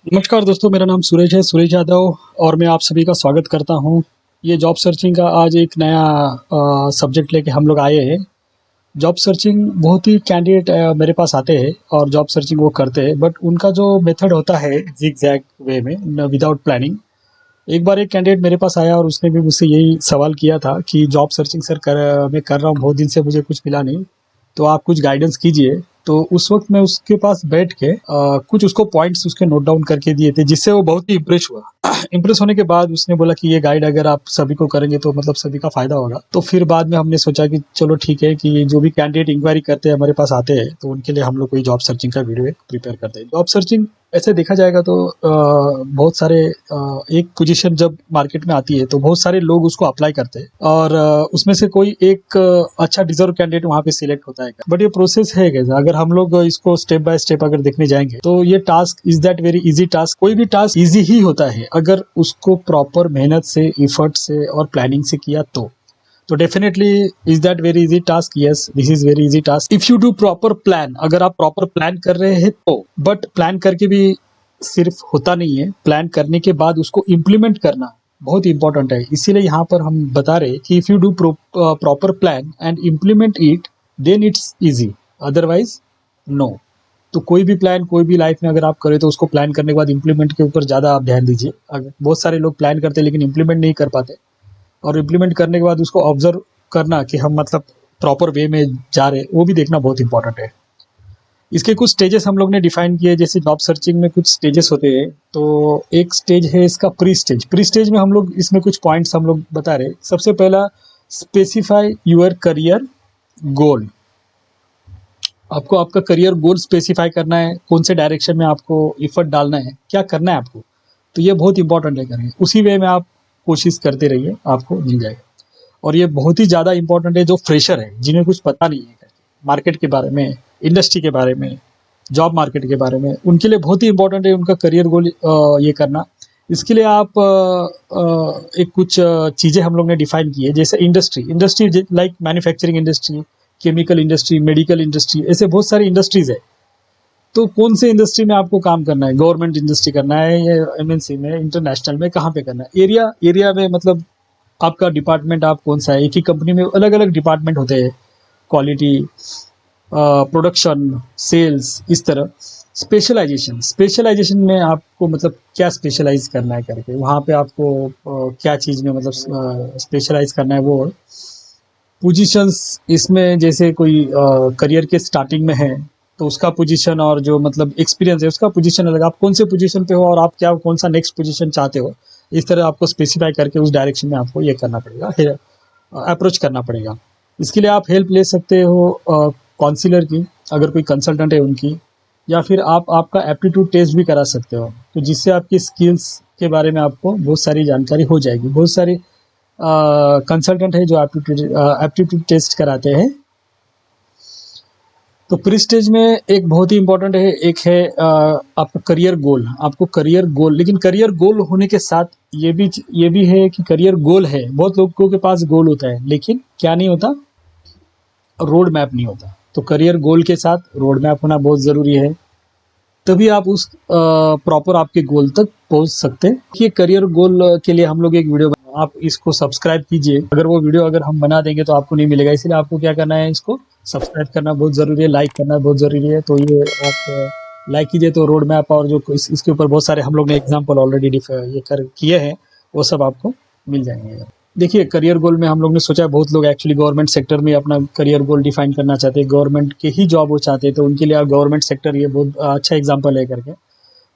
नमस्कार दोस्तों, मेरा नाम सूरज है, सूरज यादव और मैं आप सभी का स्वागत करता हूँ। ये जॉब सर्चिंग का आज एक नया सब्जेक्ट लेके हम लोग आए हैं। जॉब सर्चिंग बहुत ही कैंडिडेट मेरे पास आते हैं और जॉब सर्चिंग वो करते हैं, बट उनका जो मेथड होता है ज़िग ज़ैग वे में विदाउट प्लानिंग। एक बार एक कैंडिडेट मेरे पास आया और उसने भी मुझसे यही सवाल किया था कि जॉब सर्चिंग सर मैं कर रहा हूँ, बहुत दिन से मुझे कुछ मिला नहीं, तो आप कुछ गाइडेंस कीजिए। तो उस वक्त मैं उसके पास बैठ के कुछ उसको पॉइंट्स उसके नोट डाउन करके दिए थे, जिससे वो बहुत ही इम्प्रेस हुआ। इम्प्रेस होने के बाद उसने बोला कि ये गाइड अगर आप सभी को करेंगे तो मतलब सभी का फायदा होगा। तो फिर बाद में हमने सोचा कि चलो ठीक है कि जो भी कैंडिडेट इंक्वायरी करते हैं हमारे पास आते हैं, तो उनके लिए हम लोग कोई जॉब सर्चिंग का वीडियो एक प्रिपेयर करते हैं। जॉब सर्चिंग ऐसे देखा जाएगा तो बहुत सारे एक पोजीशन जब मार्केट में आती है तो बहुत सारे लोग उसको अप्लाई करते हैं और उसमें से कोई एक अच्छा डिजर्व कैंडिडेट वहाँ पे सिलेक्ट होता है। बट ये प्रोसेस है कैसा, अगर हम लोग इसको स्टेप बाय स्टेप अगर देखने जाएंगे तो ये task is that very easy task. कोई भी टास्क इजी ही होता है अगर उसको प्रॉपर मेहनत से, इफर्ट से और प्लानिंग से किया तो definitely is that very easy task. Yes, this is very easy task if you do proper plan. अगर आप प्रॉपर प्लान कर रहे हैं तो, बट प्लान करके भी सिर्फ होता नहीं है, प्लान करने के बाद उसको इम्प्लीमेंट करना बहुत इंपॉर्टेंट है। इसीलिए यहाँ पर हम बता रहे कि if you do proper plan and implement it then it's easy, otherwise no. तो कोई भी प्लान, कोई भी लाइफ में अगर आप करें तो उसको प्लान करने के बाद इम्प्लीमेंट के ऊपर ज़्यादा आप ध्यान दीजिए। अगर बहुत सारे लोग प्लान करते हैं लेकिन इम्प्लीमेंट नहीं कर पाते, और इम्प्लीमेंट करने के बाद उसको ऑब्जर्व करना कि हम मतलब प्रॉपर वे में जा रहे हैं, वो भी देखना बहुत इंपॉर्टेंट है। इसके कुछ स्टेजेस हम लोग ने डिफाइन किए, जैसे जॉब सर्चिंग में कुछ स्टेजेस होते हैं। तो एक स्टेज है इसका प्री स्टेज। प्री स्टेज में हम लोग इसमें कुछ पॉइंट्स हम लोग बता रहे। सबसे पहला, स्पेसिफाई योर करियर गोल। आपको आपका करियर गोल स्पेसिफाई करना है, कौन से डायरेक्शन में आपको इफर्ट डालना है, क्या करना है आपको। तो ये बहुत इंपॉर्टेंट है, करिए उसी वे में आप कोशिश करते रहिए, आपको मिल जाएगा। और ये बहुत ही ज़्यादा इंपॉर्टेंट है जो फ्रेशर है, जिन्हें कुछ पता नहीं है मार्केट के बारे में, इंडस्ट्री के बारे में, जॉब मार्केट के बारे में, उनके लिए बहुत ही इंपॉर्टेंट है उनका करियर गोल ये करना। इसके लिए आप एक कुछ चीज़ें हम लोग ने डिफाइन की है, जैसे industry like manufacturing industry, chemical industry, medical industry, ऐसे बहुत सारी इंडस्ट्रीज है। तो कौन से इंडस्ट्री में आपको काम करना है, गवर्नमेंट इंडस्ट्री करना है या एमएनसी में, इंटरनेशनल में, कहाँ पे करना है, एरिया में, मतलब आपका डिपार्टमेंट आप कौन सा है। एक ही कंपनी में अलग अलग डिपार्टमेंट होते हैं, क्वालिटी, प्रोडक्शन, सेल्स, इस तरह। स्पेशलाइजेशन में आपको मतलब क्या स्पेशलाइज करना है करके, वहाँ पे आपको क्या चीज़ में मतलब स्पेशलाइज करना है वो। पोजीशंस इसमें जैसे कोई करियर के स्टार्टिंग में है तो उसका पोजीशन, और जो मतलब एक्सपीरियंस है उसका पोजीशन अलग, आप कौन से पोजीशन पे हो और आप क्या कौन सा नेक्स्ट पोजीशन चाहते हो, इस तरह आपको स्पेसिफाई करके उस डायरेक्शन में आपको ये करना पड़ेगा, अप्रोच करना पड़ेगा। इसके लिए आप हेल्प ले सकते हो काउंसलर की, अगर कोई कंसल्टेंट है उनकी, या फिर आप आपका एप्टीट्यूड टेस्ट भी करा सकते हो, तो जिससे आपकी स्किल्स के बारे में आपको बहुत सारी जानकारी हो जाएगी। बहुत सारी कंसल्टेंट है जो एप्टीट्यूड टेस्ट कराते हैं। तो प्री स्टेज में एक बहुत ही इंपॉर्टेंट है, एक है आपका करियर गोल। आपको करियर गोल, लेकिन करियर गोल होने के साथ ये भी है कि करियर गोल है, बहुत लोगों के पास गोल होता है लेकिन क्या नहीं होता, रोड मैप नहीं होता। तो करियर गोल के साथ रोड मैप होना बहुत ज़रूरी है, तभी आप उस प्रॉपर आपके गोल तक पहुंच सकते हैं। ये करियर गोल के लिए हम लोग एक वीडियो आप इसको सब्सक्राइब कीजिए। अगर वो वीडियो अगर हम बना देंगे तो आपको नहीं मिलेगा, इसलिए आपको क्या करना है, इसको सब्सक्राइब करना बहुत ज़रूरी है, लाइक करना बहुत ज़रूरी है। तो ये आप लाइक कीजिए तो रोड मैप और जो इसके ऊपर बहुत सारे हम लोग ने एग्जाम्पल ऑलरेडी ये कर किए हैं, वो सब आपको मिल जाएंगे। देखिए, करियर गोल में हम लोग ने सोचा, बहुत लोग एक्चुअली गवर्नमेंट सेक्टर में अपना करियर गोल डिफाइन करना चाहते हैं, गवर्नमेंट के ही जॉब वो चाहते हैं, तो उनके लिए आप गवर्नमेंट सेक्टर ये बहुत अच्छा एग्जांपल है करके।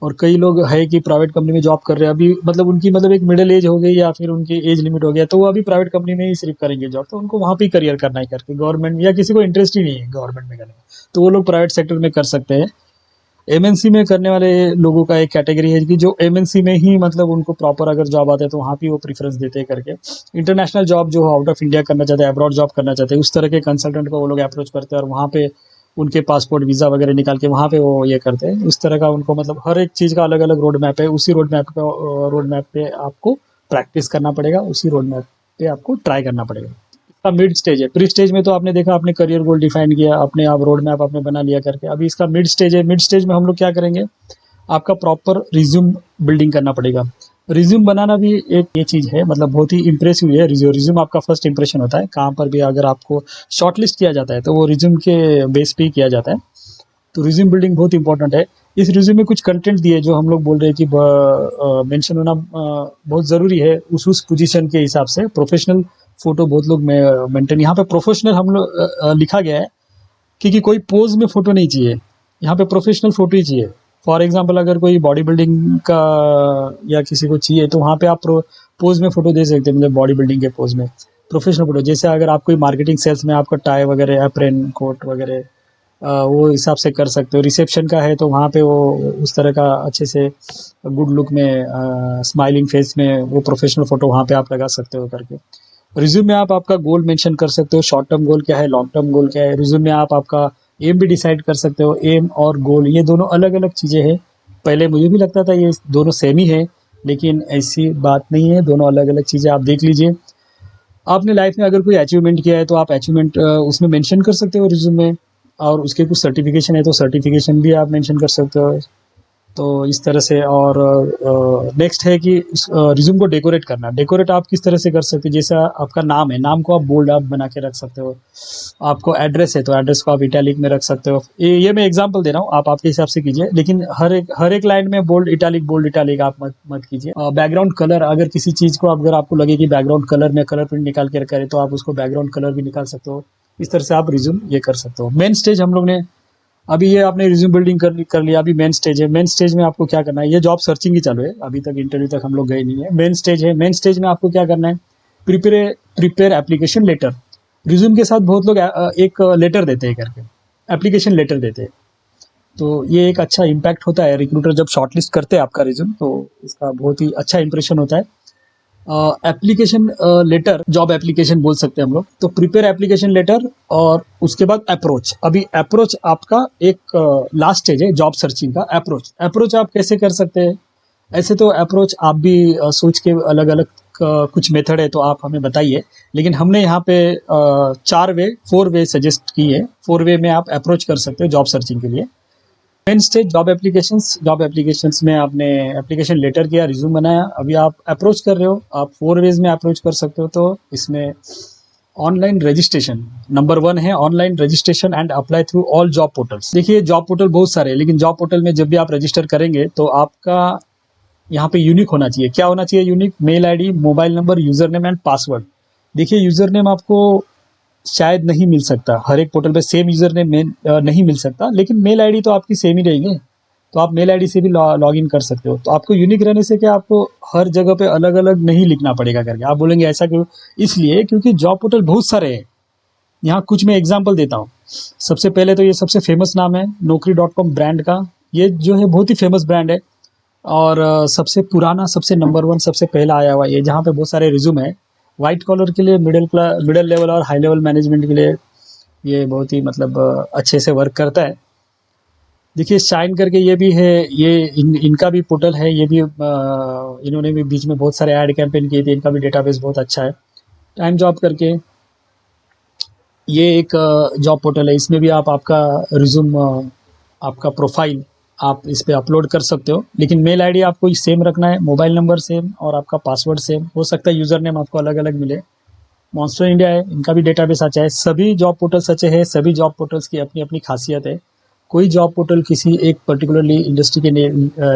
और कई लोग है कि प्राइवेट कंपनी में जॉब कर रहे हैं अभी, मतलब उनकी मतलब एक मिडिल एज हो गई या फिर उनकी एज लिमिट हो गया, तो वो अभी प्राइवेट कंपनी में ही सिर्फ करेंगे जॉब, तो उनको वहाँ पे करियर करना है करके, गवर्नमेंट या किसी को इंटरेस्ट ही नहीं है गवर्नमेंट में करने का, तो वो लोग प्राइवेट सेक्टर में कर सकते हैं। एमएनसी में करने वाले लोगों का एक कैटेगरी है कि जो एमएनसी में ही मतलब उनको प्रॉपर अगर जॉब आता है तो वहाँ भी वो प्रीफरेंस देते हैं करके। इंटरनेशनल जॉब जो आउट ऑफ इंडिया करना चाहते हैं, अब्रॉड जॉब करना चाहते हैं, उस तरह के कंसल्टेंट को वो लोग अप्रोच करते हैं और वहाँ पे उनके पासपोर्ट वीज़ा वगैरह निकाल के वहाँ पे वो ये करते हैं। उस तरह का उनको मतलब हर एक चीज़ का अलग अलग रोड मैप है, उसी रोड मैप पे आपको प्रैक्टिस करना पड़ेगा, उसी रोड मैप पे आपको ट्राई करना पड़ेगा। इसका मिड स्टेज है। प्री स्टेज में तो आपने देखा, आपने करियर गोल डिफाइन किया, अपने आप रोड मैप आपने बना लिया करके। अभी इसका मिड स्टेज है। मिड स्टेज में हम लोग क्या करेंगे, आपका प्रॉपर रिज्यूम बिल्डिंग करना पड़ेगा। रिज्यूम बनाना भी एक ये चीज़ है, मतलब बहुत ही इम्प्रेसिव है। रिज्यूम आपका फर्स्ट इंप्रेशन होता है, कहाँ पर भी अगर आपको शॉर्टलिस्ट किया जाता है तो वो रिज्यूम के बेस पे ही किया जाता है। तो रिज्यूम बिल्डिंग बहुत इंपॉर्टेंट है। इस रिज्यूम में कुछ कंटेंट दिए जो हम लोग बोल रहे हैं कि मेंशन होना बहुत ज़रूरी है उस पोजीशन के हिसाब से। प्रोफेशनल फोटो बहुत लोग मेंटेन, यहाँ पे प्रोफेशनल हम लोग लिखा गया है क्योंकि कोई पोज में फोटो नहीं चाहिए, यहाँ पे प्रोफेशनल फोटो ही चाहिए। फॉर एग्जांपल अगर कोई बॉडी बिल्डिंग का या किसी को चाहिए तो वहाँ पे आप पोज में फोटो दे सकते हैं, मतलब बॉडी बिल्डिंग के पोज में प्रोफेशनल फोटो। जैसे अगर आप कोई मार्केटिंग सेल्स में आपका टाई वगैरह, एप्रेन, कोट वगैरह वो हिसाब से कर सकते हो। रिसेप्शन का है तो वहाँ पे वो उस तरह का अच्छे से गुड लुक में स्माइलिंग फेस में वो प्रोफेशनल फोटो वहाँ पे आप लगा सकते हो करके। रिज्यूम में आप आपका गोल मेंशन कर सकते हो, शॉर्ट टर्म गोल क्या है, लॉन्ग टर्म गोल क्या है। रिज्यूम में आप आपका एम भी डिसाइड कर सकते हो। एम और गोल ये दोनों अलग अलग चीज़ें हैं। पहले मुझे भी लगता था ये दोनों सेम ही है, लेकिन ऐसी बात नहीं है, दोनों अलग अलग चीज़ें। आप देख लीजिए, आपने लाइफ में अगर कोई अचीवमेंट किया है तो आप अचीवमेंट उसमें मेंशन कर सकते हो रिज्यूम में, और उसके कुछ सर्टिफिकेशन है तो सर्टिफिकेशन भी आप मेंशन कर सकते हो। तो इस तरह से। और नेक्स्ट है कि रिज्यूम को डेकोरेट करना। डेकोरेट आप किस तरह से कर सकते हो, जैसे आपका नाम है, नाम को आप बोल्ड आप बना के रख सकते हो। आपको एड्रेस है तो एड्रेस को आप इटैलिक में रख सकते हो। ये मैं एग्जांपल दे रहा हूँ, आप आपके हिसाब से कीजिए, लेकिन हर एक लाइन में बोल्ड इटैलिक आप मत कीजिए। बैकग्राउंड कलर, अगर किसी चीज़ को अगर आपको लगे कि बैकग्राउंड कलर में कलर प्रिंट निकाल के रखा है तो आप उसको बैकग्राउंड कलर भी निकाल सकते हो। इस तरह से आप रिज्यूम ये कर सकते हो। मेन स्टेज हम लोग ने अभी ये आपने रिज्यूम बिल्डिंग कर लिया, अभी मेन स्टेज है। मेन स्टेज में आपको क्या करना है, ये जॉब सर्चिंग ही चालू है, अभी तक इंटरव्यू तक हम लोग गए नहीं है। मेन स्टेज है, मेन स्टेज में आपको क्या करना है, प्रिपेयर एप्लीकेशन लेटर। रिज्यूम के साथ बहुत लोग एक लेटर देते हैं करके, एप्लीकेशन लेटर देते हैं। तो ये एक अच्छा इम्पैक्ट होता है, रिक्रूटर जब शॉर्टलिस्ट करते हैं आपका रिज्यूम तो इसका बहुत ही अच्छा इंप्रेशन होता है। एप्लीकेशन लेटर, जॉब एप्लीकेशन बोल सकते हैं हम लोग। तो प्रिपेयर एप्लीकेशन लेटर और उसके बाद अप्रोच। अभी अप्रोच आपका एक लास्ट स्टेज है जॉब सर्चिंग का। अप्रोच आप कैसे कर सकते हैं, ऐसे तो अप्रोच आप भी सोच के अलग अलग कुछ मेथड है तो आप हमें बताइए, लेकिन हमने यहाँ पे 4 वे सजेस्ट की है। 4 वे में आप अप्रोच कर सकते हो जॉब सर्चिंग के लिए। मेन स्टेज जॉब एप्लीकेशंस में आपने एप्लीकेशन लेटर किया, रिज्यूम बनाया, अभी आप अप्रोच कर रहे हो। आप 4 वेज में अप्रोच कर सकते हो। तो इसमें ऑनलाइन रजिस्ट्रेशन नंबर 1 है, online registration and apply through all job portals. देखिए जॉब पोर्टल बहुत सारे हैं, लेकिन जॉब पोर्टल में जब भी आप रजिस्टर करेंगे तो आपका यहाँ पे यूनिक होना चाहिए। क्या होना चाहिए unique? Mail ID, mobile number, user name and password. देखिए यूजर नेम आपको शायद नहीं मिल सकता, हर एक पोर्टल पे सेम यूजर नेम नहीं मिल सकता, लेकिन मेल आईडी तो आपकी सेम ही रहेगी, तो आप मेल आईडी से भी लॉग इन कर सकते हो। तो आपको यूनिक रहने से क्या, आपको हर जगह पे अलग अलग नहीं लिखना पड़ेगा करके। आप बोलेंगे ऐसा क्यों? इसलिए क्योंकि जॉब पोर्टल बहुत सारे हैं। यहाँ कुछ मैं एग्जाम्पल देता हूँ। सबसे पहले तो ये सबसे फेमस नाम है naukri.com ब्रांड का। ये जो है बहुत ही फेमस ब्रांड है, और सबसे पुराना, सबसे नंबर 1, सबसे पहला आया हुआ ये, जहाँ पे बहुत सारे रिज्यूम है। वाइट कॉलर के लिए, मिडिल लेवल और हाई लेवल मैनेजमेंट के लिए ये बहुत ही मतलब अच्छे से वर्क करता है। देखिए शाइन करके ये भी है, ये इनका भी पोर्टल है। ये भी इन्होंने भी बीच में बहुत सारे ऐड कैंपेन किए थे, इनका भी डेटाबेस बहुत अच्छा है। टाइम जॉब करके ये एक जॉब पोर्टल है, इसमें भी आप आपका रिज्यूम, आपका प्रोफाइल आप इस पे अपलोड कर सकते हो, लेकिन मेल आईडी आपको सेम रखना है, मोबाइल नंबर सेम और आपका पासवर्ड सेम। हो सकता है यूज़र नेम आपको अलग अलग मिले। मॉन्स्टर इंडिया है, इनका भी डेटाबेस अच्छा है। सभी जॉब पोर्टल्स अच्छे हैं, सभी जॉब पोर्टल्स की अपनी अपनी खासियत है। कोई जॉब पोर्टल किसी एक पर्टिकुलरली इंडस्ट्री के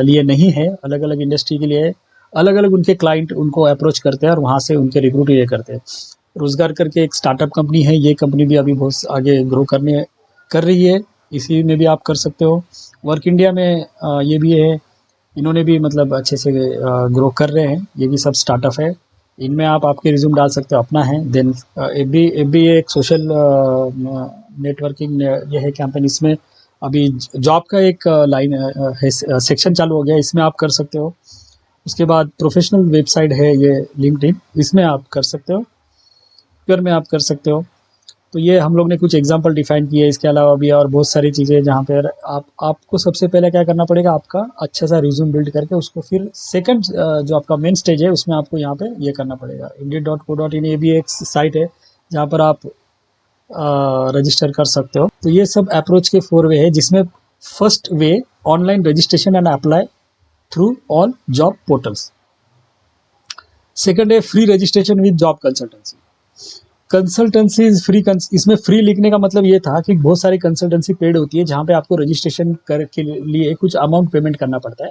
लिए नहीं है, अलग अलग इंडस्ट्री के लिए अलग अलग उनके क्लाइंट उनको अप्रोच करते हैं और वहाँ से उनके रिक्रूट ये करते हैं। रोजगार करके एक स्टार्टअप कंपनी है, ये कंपनी भी अभी बहुत आगे ग्रो कर रही है, इसी में भी आप कर सकते हो। वर्क इंडिया में ये भी है, इन्होंने भी मतलब अच्छे से ग्रो कर रहे हैं, ये भी सब स्टार्टअप है। इनमें आप आपके रिज्यूम डाल सकते हो, अपना है। देन एफ बी एक सोशल नेटवर्किंग ये है कैंपेन, इसमें अभी जॉब का एक लाइन है, सेक्शन चालू हो गया, इसमें आप कर सकते हो। उसके बाद प्रोफेशनल वेबसाइट है ये लिंक्डइन, इसमें आप कर सकते हो, ट्विटर में आप कर सकते हो। तो ये हम लोग ने कुछ एग्जांपल डिफाइन किए, इसके अलावा भी और बहुत सारी चीज़ें जहाँ पर आपको सबसे पहले क्या करना पड़ेगा, आपका अच्छा सा रिज्यूम बिल्ड करके उसको फिर सेकंड जो आपका मेन स्टेज है उसमें आपको यहाँ पे ये करना पड़ेगा। indeed.co.in ये भी एक साइट है जहाँ पर आप रजिस्टर कर सकते हो। तो ये सब अप्रोच के 4 वे है, जिसमें first way online registration and apply through all job portals. Second है free registration with job consultancy. Consultancy is free. इसमें फ्री लिखने का मतलब ये था कि बहुत सारी कंसल्टेंसी पेड होती है जहाँ पे आपको रजिस्ट्रेशन कर के लिए कुछ अमाउंट पेमेंट करना पड़ता है।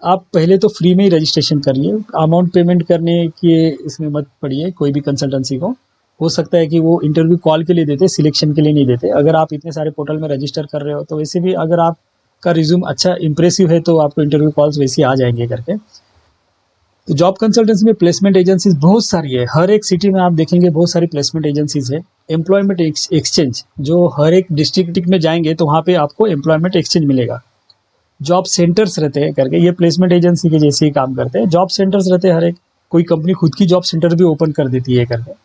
आप पहले तो फ्री में ही रजिस्ट्रेशन कर लिए, अमाउंट पेमेंट करने के इसमें मत पड़िए कोई भी कंसल्टेंसी को। हो सकता है कि वो इंटरव्यू कॉल के लिए देते, सिलेक्शन के लिए नहीं देते। अगर आप इतने सारे पोर्टल में रजिस्टर कर रहे हो तो वैसे भी अगर आपका रिज्यूम अच्छा इंप्रेसिव है तो आपको इंटरव्यू कॉल्स वैसे ही आ जाएंगे करके। तो जॉब कंसल्टेंसी में प्लेसमेंट एजेंसीज बहुत सारी है, हर एक सिटी में आप देखेंगे बहुत सारी प्लेसमेंट एजेंसीज है। एम्प्लॉयमेंट एक्सचेंज, जो हर एक डिस्ट्रिक्ट में जाएंगे तो वहाँ पे आपको एम्प्लॉयमेंट एक्सचेंज मिलेगा। जॉब सेंटर्स रहते हैं करके, ये प्लेसमेंट एजेंसी के जैसे ही काम करते हैं। जॉब सेंटर्स रहते हैं, हर एक कोई कंपनी खुद की जॉब सेंटर भी ओपन कर देती है करके।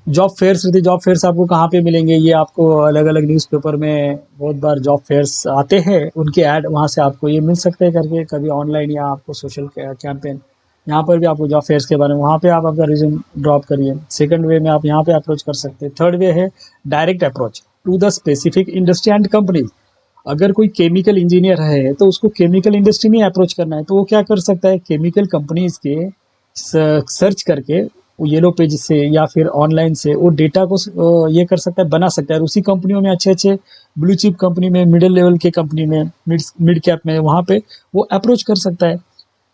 जॉब फेयर्स रहती है, जॉब फेयर्स आपको कहाँ पे मिलेंगे, ये आपको अलग अलग न्यूज़पेपर में बहुत बार जॉब फेयर्स आते हैं, उनके ऐड वहाँ से आपको ये मिल सकते हैं करके, कभी ऑनलाइन या आपको सोशल कैंपेन, यहाँ पर भी आपको जॉब फेयर्स के बारे में वहाँ पे आप आपका रिज्यूम ड्रॉप करिए। सेकंड वे में आप यहाँ पे अप्रोच कर सकते हैं। थर्ड वे है direct approach to the specific industry and companies. अगर कोई केमिकल इंजीनियर है तो उसको केमिकल इंडस्ट्री में अप्रोच करना है तो वो क्या कर सकता है, केमिकल कंपनीज के सर्च करके येलो पेज से या फिर ऑनलाइन से वो डेटा को ये कर सकता है, बना सकता है। और उसी कंपनियों में अच्छे अच्छे ब्लू चिप कंपनी में, मिडिल लेवल के कंपनी में, मिड कैप में, वहाँ पे वो अप्रोच कर सकता है।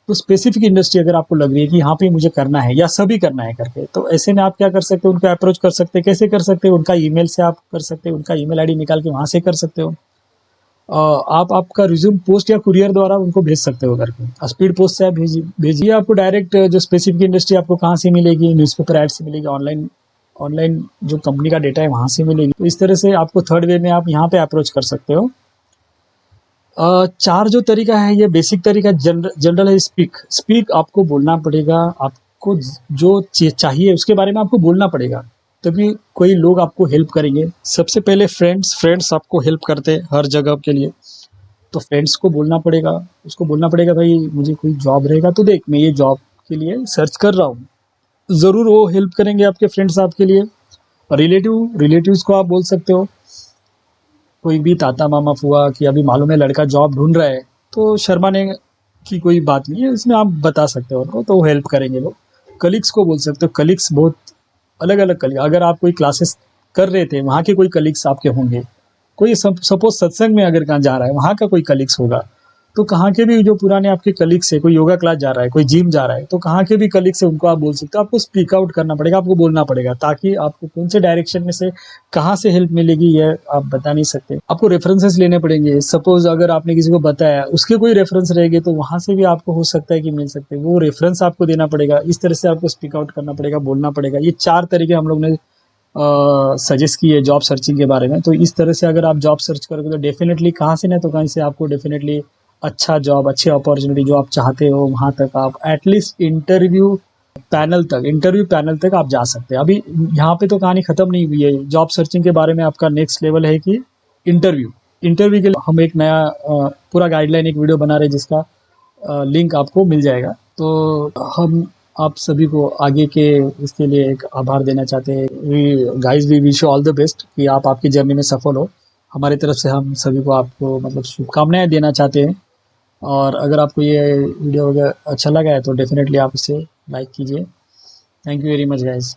तो स्पेसिफिक इंडस्ट्री अगर आपको लग रही है कि यहाँ पे मुझे करना है या सभी करना है करके, तो ऐसे में आप क्या कर सकते हो, उनको अप्रोच कर सकते हैं। कैसे कर सकते हैं, उनका ईमेल से आप कर सकते हैं, उनका ईमेल आईडी निकाल के वहाँ से कर सकते हो। आप आपका रिज्यूम पोस्ट या कुरियर द्वारा उनको भेज सकते हो करके, स्पीड पोस्ट से आप भेजिए। आपको डायरेक्ट जो स्पेसिफिक इंडस्ट्री आपको कहाँ से मिलेगी, न्यूज़पेपर ऐड से मिलेगी, ऑनलाइन ऑनलाइन जो कंपनी का डेटा है वहाँ से मिलेगी। तो इस तरह से आपको थर्ड वे में आप यहाँ पे अप्रोच कर सकते हो। चार जो तरीका है, ये बेसिक तरीका जनरल है। स्पीक आपको बोलना पड़ेगा, आपको जो चाहिए उसके बारे में आपको बोलना पड़ेगा, तभी कोई लोग आपको हेल्प करेंगे। सबसे पहले फ्रेंड्स आपको हेल्प करते हैं हर जगह के लिए, तो फ्रेंड्स को बोलना पड़ेगा, उसको बोलना पड़ेगा भाई मुझे कोई जॉब रहेगा तो देख, मैं ये जॉब के लिए सर्च कर रहा हूँ। ज़रूर वो हेल्प करेंगे आपके फ्रेंड्स आपके लिए। रिलेटिव्स को आप बोल सकते हो, कोई भी ताता मामा फुआ कि अभी मालूम है लड़का जॉब ढूंढ रहा है, तो शर्माने की कोई बात नहीं है, इसमें आप बता सकते हो उनको, तो वो हेल्प करेंगे लोग। कलीग्स को बोल सकते हो, कलीग्स बहुत अलग अलग कलीग, अगर आप कोई क्लासेस कर रहे थे वहाँ के कोई कलीग्स आपके होंगे। कोई सपोज सत्संग में अगर कहाँ जा रहा है वहाँ का कोई कलीग्स होगा, तो कहाँ के भी जो पुराने आपके कलीग्स है, कोई योगा क्लास जा रहा है, कोई जिम जा रहा है, तो कहाँ के भी कलीग्स है उनको आप बोल सकते हो। आपको स्पीक आउट करना पड़ेगा, आपको बोलना पड़ेगा, ताकि आपको कौन से डायरेक्शन में से कहाँ से हेल्प मिलेगी ये आप बता नहीं सकते। आपको रेफरेंसेस लेने पड़ेंगे। सपोज अगर आपने किसी को बताया, उसके कोई रेफरेंस रहेंगे तो वहाँ से भी आपको हो सकता है कि मिल सकते हैं, वो रेफरेंस आपको देना पड़ेगा। इस तरह से आपको स्पीक आउट करना पड़ेगा, बोलना पड़ेगा। ये चार तरीके हम लोग ने सजेस्ट किए जॉब सर्चिंग के बारे में। तो इस तरह से अगर आप जॉब सर्च करोगे तो डेफिनेटली कहाँ से ना तो कहीं से आपको डेफिनेटली अच्छा जॉब, अच्छी अपॉर्चुनिटी जो आप चाहते हो वहाँ तक आप एटलीस्ट इंटरव्यू पैनल तक आप जा सकते हैं। अभी यहाँ पे तो कहानी ख़त्म नहीं हुई है। जॉब सर्चिंग के बारे में आपका नेक्स्ट लेवल है कि इंटरव्यू के लिए हम एक नया पूरा गाइडलाइन एक वीडियो बना रहे हैं, जिसका लिंक आपको मिल जाएगा। तो हम आप सभी को आगे के इसके लिए एक आभार देना चाहते हैं। We wish you all the best कि आप आपकी जर्नी में सफल हो। हमारी तरफ से हम सभी को आपको मतलब शुभकामनाएं देना चाहते हैं। और अगर आपको ये वीडियो अच्छा लगा है तो डेफिनेटली आप इसे लाइक कीजिए। Thank you very much guys.